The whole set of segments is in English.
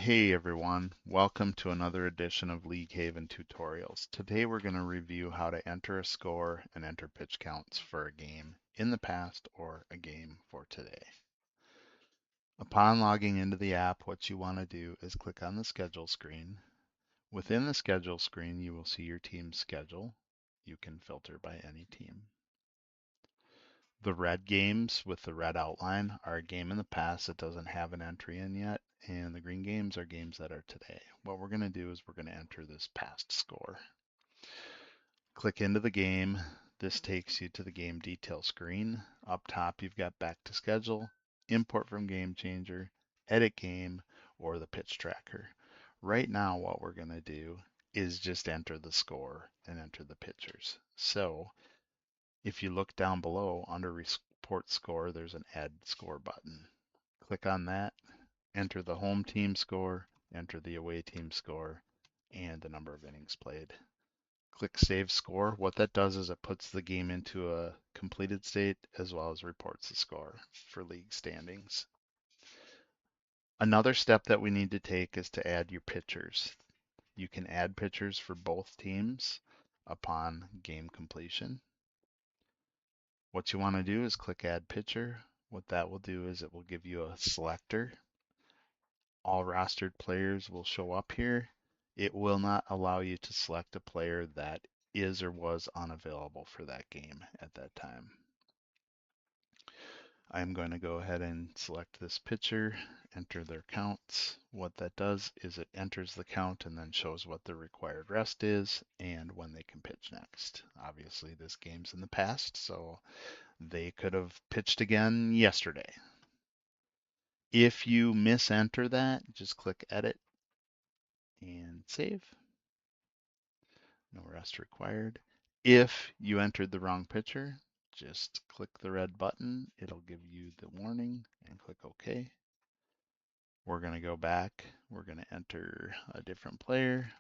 Hey everyone, welcome to another edition of LeagueHaven tutorials. Today we're going to review how to enter a score and enter pitch counts for a game in the past or a game for today. Upon logging into the app, what you want to do is click on the schedule screen. Within the schedule screen, you will see your team's schedule. You can filter by any team. The red games with the red outline are a game in the past that doesn't have an entry in yet, and the green games are games that are today. What we're going to do is we're going to enter this past score. Click into the game. This takes you to the game detail screen. Up top, you've got back to schedule, import from game changer, edit game, or the pitch tracker. Right now, what we're going to do is just enter the score and enter the pitchers. So if you look down below under report score, there's an add score button. Click on that, enter the home team score, enter the away team score, and the number of innings played. Click save score. What that does is it puts the game into a completed state as well as reports the score for league standings. Another step that we need to take is to add your pitchers. You can add pitchers for both teams upon game completion. What you want to do is click add pitcher. What that will do is it will give you a selector. All rostered players will show up here. It will not allow you to select a player that is or was unavailable for that game at that time. I'm going to go ahead and select this pitcher, enter their counts. What that does is it enters the count and then shows what the required rest is and when they can pitch next. Obviously, this game's in the past, so they could have pitched again yesterday. If you misenter that, just click edit and save. No rest required. If you entered the wrong pitcher, just click the red button. It'll give you the warning and click OK. We're going to go back. We're going to enter a different player,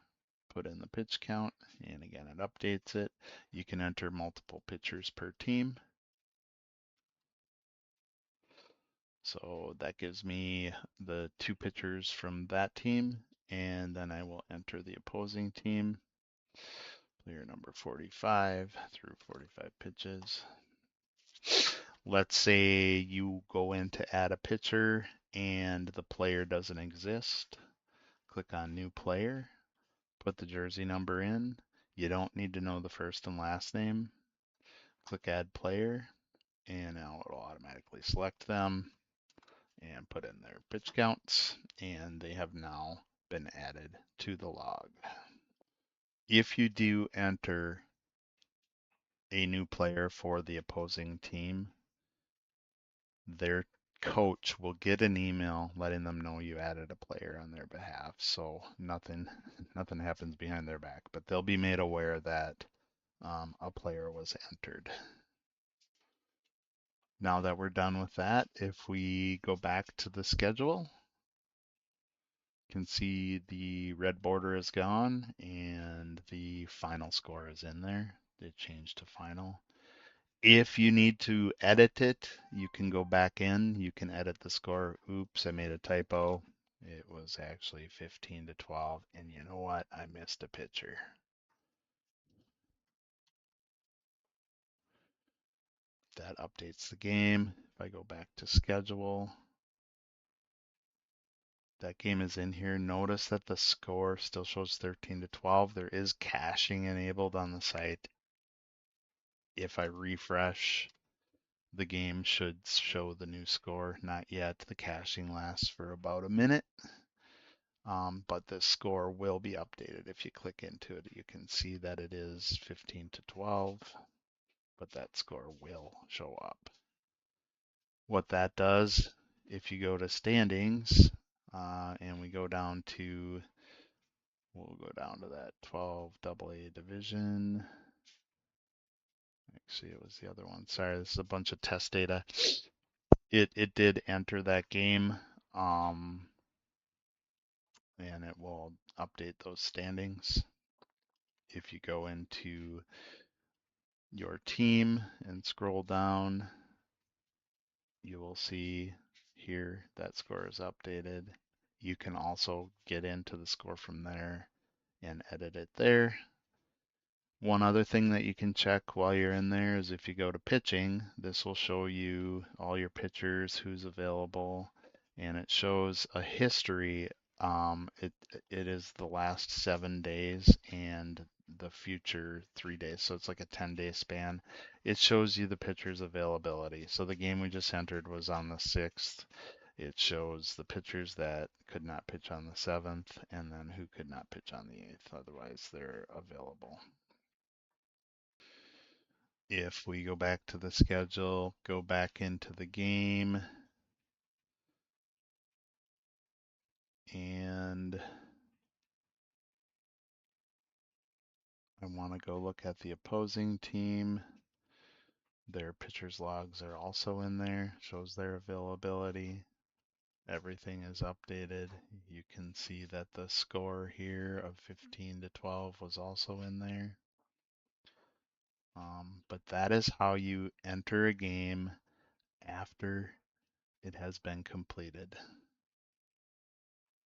put in the pitch count, and again, it updates it. You can enter multiple pitchers per team. So that gives me the two pitchers from that team, and then I will enter the opposing team. Player number 45 through 45 pitches. Let's say you go in to add a pitcher and the player doesn't exist. Click on new player, put the jersey number in. You don't need to know the first and last name. Click add player, and now it'll automatically select them and put in their pitch counts, and they have now been added to the log. If you do enter a new player for the opposing team, their coach will get an email letting them know you added a player on their behalf. So nothing happens behind their back, but they'll be made aware that a player was entered. Now that we're done with that, if we go back to the schedule, you can see the red border is gone and the final score is in there. It changed to final. If you need to edit it, you can go back in. You can edit the score. Oops, I made a typo. It was actually 15 to 12. And you know what? I missed a pitcher. That updates the game. If I go back to schedule, that game is in here. Notice that the score still shows 13 to 12. There is caching enabled on the site. If I refresh, the game should show the new score. Not yet. The caching lasts for about a minute. But the score will be updated. If you click into it, you can see that it is 15 to 12, but that score will show up. What that does, if you go to standings and we go down to, we'll go down to that 12 AA division. Actually, it was the other one. Sorry, this is a bunch of test data. It did enter that game, and it will update those standings. If you go into your team and scroll down, you will see here that score is updated. You can also get into the score from there and edit it there. One other thing that you can check while you're in there is if you go to pitching, this will show you all your pitchers, who's available, and it shows a history. It is the last 7 days and the future 3 days. So it's like a 10-day span. It shows you the pitcher's availability. So the game we just entered was on the 6th. It shows the pitchers that could not pitch on the 7th and then who could not pitch on the 8th. Otherwise, they're available. If we go back to the schedule, go back into the game, and I want to go look at the opposing team. Their pitchers logs are also in there, shows their availability. Everything is updated. You can see that the score here of 15 to 12 was also in there. But that is how you enter a game after it has been completed.